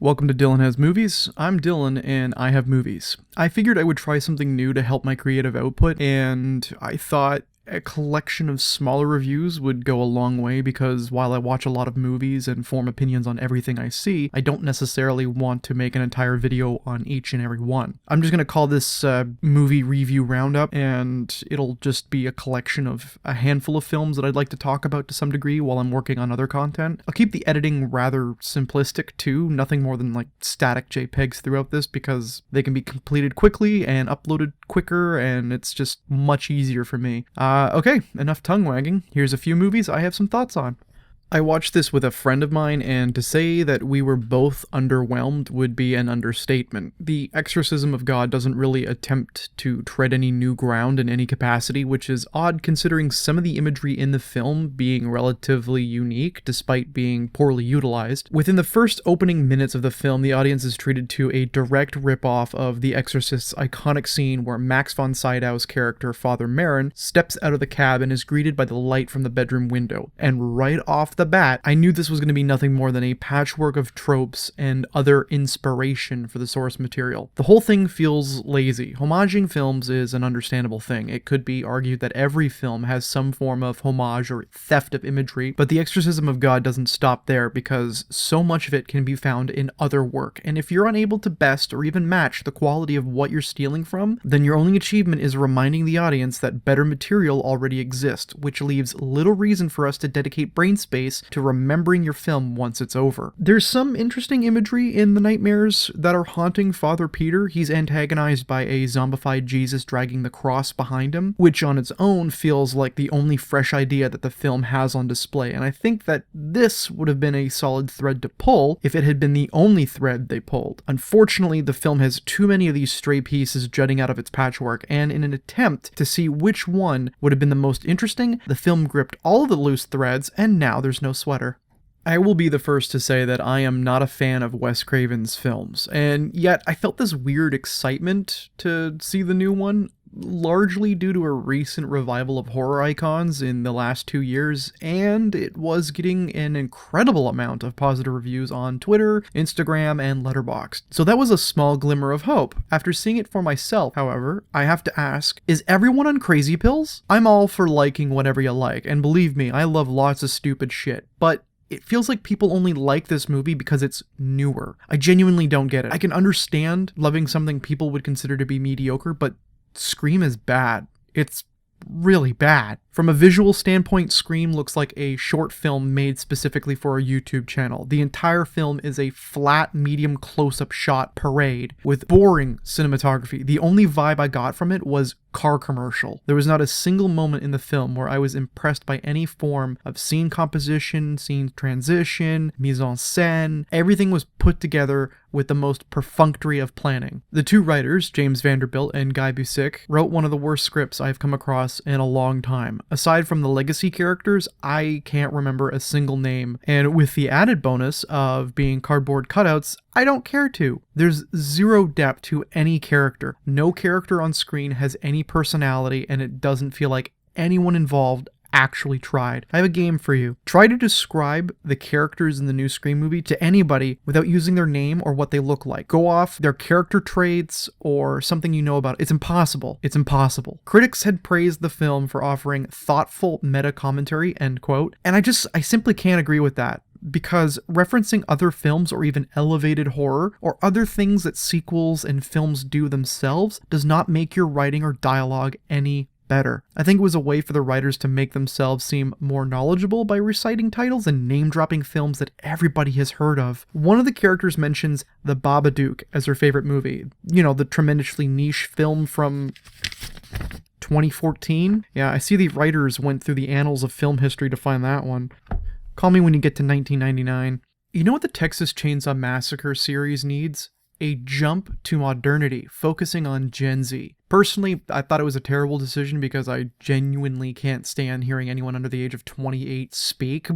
Welcome to Dylan Has Movies. I'm Dylan and I have movies. I figured I would try something new to help my creative output, and I thought a collection of smaller reviews would go a long way because while I watch a lot of movies and form opinions on everything I see, I don't necessarily want to make an entire video on each and every one. I'm just going to call this movie review roundup, and it'll just be a collection of a handful of films that I'd like to talk about to some degree while I'm working on other content. I'll keep the editing rather simplistic too, nothing more than like static JPEGs throughout this because they can be completed quickly and uploaded quicker, and it's just much easier for me. Okay, enough tongue wagging. Here's a few movies I have some thoughts on. I watched this with a friend of mine, and to say that we were both underwhelmed would be an understatement. The Exorcism of God doesn't really attempt to tread any new ground in any capacity, which is odd considering some of the imagery in the film being relatively unique despite being poorly utilized. Within the first opening minutes of the film, the audience is treated to a direct ripoff of The Exorcist's iconic scene where Max von Sydow's character, Father Merrin, steps out of the cab and is greeted by the light from the bedroom window. And right off the bat, I knew this was going to be nothing more than a patchwork of tropes and other inspiration for the source material. The whole thing feels lazy. Homaging films is an understandable thing. It could be argued that every film has some form of homage or theft of imagery, but The Exorcism of God doesn't stop there because so much of it can be found in other work, and if you're unable to best or even match the quality of what you're stealing from, then your only achievement is reminding the audience that better material already exists, which leaves little reason for us to dedicate brain space to remembering your film once it's over. There's some interesting imagery in the nightmares that are haunting Father Peter. He's antagonized by a zombified Jesus dragging the cross behind him, which on its own feels like the only fresh idea that the film has on display, and I think that this would have been a solid thread to pull if it had been the only thread they pulled. Unfortunately, the film has too many of these stray pieces jutting out of its patchwork, and in an attempt to see which one would have been the most interesting, the film gripped all of the loose threads, and now there's no sweater. I will be the first to say that I am not a fan of Wes Craven's films, and yet I felt this weird excitement to see the new one, largely due to a recent revival of horror icons in the last 2 years, and it was getting an incredible amount of positive reviews on Twitter, Instagram, and Letterboxd. So that was a small glimmer of hope. After seeing it for myself, however, I have to ask, is everyone on crazy pills? I'm all for liking whatever you like, and believe me, I love lots of stupid shit, but it feels like people only like this movie because it's newer. I genuinely don't get it. I can understand loving something people would consider to be mediocre, but Scream is bad. It's really bad. From a visual standpoint, Scream looks like a short film made specifically for a YouTube channel. The entire film is a flat, medium close-up shot parade with boring cinematography. The only vibe I got from it was car commercial. There was not a single moment in the film where I was impressed by any form of scene composition, scene transition, mise en scène. Everything was put together with the most perfunctory of planning. The two writers, James Vanderbilt and Guy Busick, wrote one of the worst scripts I've come across in a long time. Aside from the legacy characters, I can't remember a single name, and with the added bonus of being cardboard cutouts, I don't care to. There's zero depth to any character. No character on screen has any personality, and it doesn't feel like anyone involved actually tried. I have a game for you. Try to describe the characters in the new Scream movie to anybody without using their name or what they look like. Go off their character traits or something you know about. It's impossible. It's impossible. Critics had praised the film for offering thoughtful meta commentary, end quote, and I simply can't agree with that. Because referencing other films or even elevated horror or other things that sequels and films do themselves does not make your writing or dialogue any better. I think it was a way for the writers to make themselves seem more knowledgeable by reciting titles and name-dropping films that everybody has heard of. One of the characters mentions The Babadook as her favorite movie. You know, the tremendously niche film from 2014. Yeah, I see the writers went through the annals of film history to find that one. Call me when you get to 1999. You know what the Texas Chainsaw Massacre series needs? A jump to modernity, focusing on Gen Z. Personally, I thought it was a terrible decision because I genuinely can't stand hearing anyone under the age of 28 speak.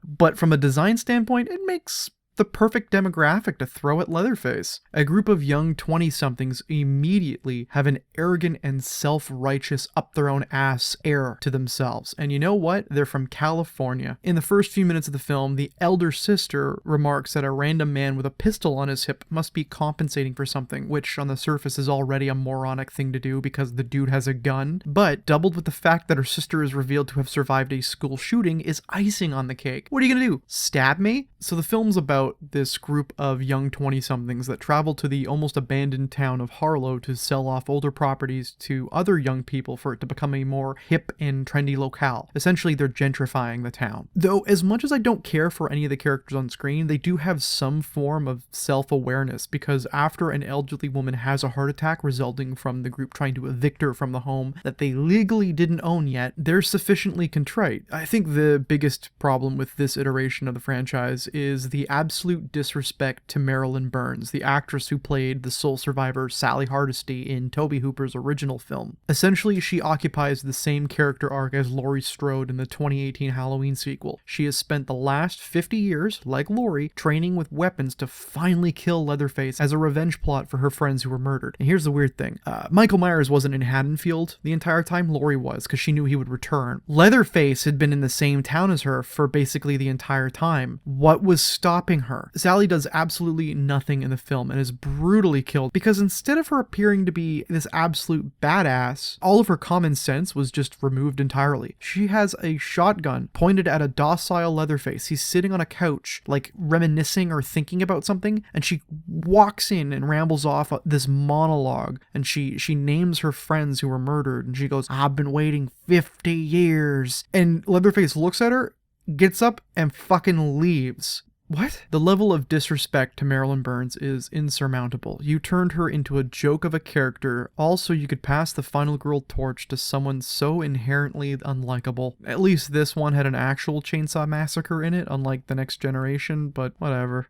But from a design standpoint, it makes the perfect demographic to throw at Leatherface. A group of young 20-somethings immediately have an arrogant and self-righteous up-their-own-ass air to themselves. And you know what? They're from California. In the first few minutes of the film, the elder sister remarks that a random man with a pistol on his hip must be compensating for something, which on the surface is already a moronic thing to do because the dude has a gun. But doubled with the fact that her sister is revealed to have survived a school shooting is icing on the cake. What are you gonna do? Stab me? So the film's about this group of young 20-somethings that travel to the almost abandoned town of Harlow to sell off older properties to other young people for it to become a more hip and trendy locale. Essentially, they're gentrifying the town. Though, as much as I don't care for any of the characters on screen, they do have some form of self-awareness, because after an elderly woman has a heart attack resulting from the group trying to evict her from the home that they legally didn't own yet, they're sufficiently contrite. I think the biggest problem with this iteration of the franchise is the absolute disrespect to Marilyn Burns, the actress who played the sole survivor Sally Hardesty in Tobe Hooper's original film. Essentially, she occupies the same character arc as Laurie Strode in the 2018 Halloween sequel. She has spent the last 50 years, like Laurie, training with weapons to finally kill Leatherface as a revenge plot for her friends who were murdered. And here's the weird thing. Michael Myers wasn't in Haddonfield the entire time. Laurie was, because she knew he would return. Leatherface had been in the same town as her for basically the entire time. What was stopping her? Sally does absolutely nothing in the film and is brutally killed because instead of her appearing to be this absolute badass, all of her common sense was just removed entirely. She has a shotgun pointed at a docile Leatherface. He's sitting on a couch, like reminiscing or thinking about something, and she walks in and rambles off this monologue, and she names her friends who were murdered, and she goes, "I've been waiting 50 years." And Leatherface looks at her, gets up, and fucking leaves. What? The level of disrespect to Marilyn Burns is insurmountable. You turned her into a joke of a character, also you could pass the final girl torch to someone so inherently unlikable. At least this one had an actual chainsaw massacre in it, unlike The Next Generation, but whatever.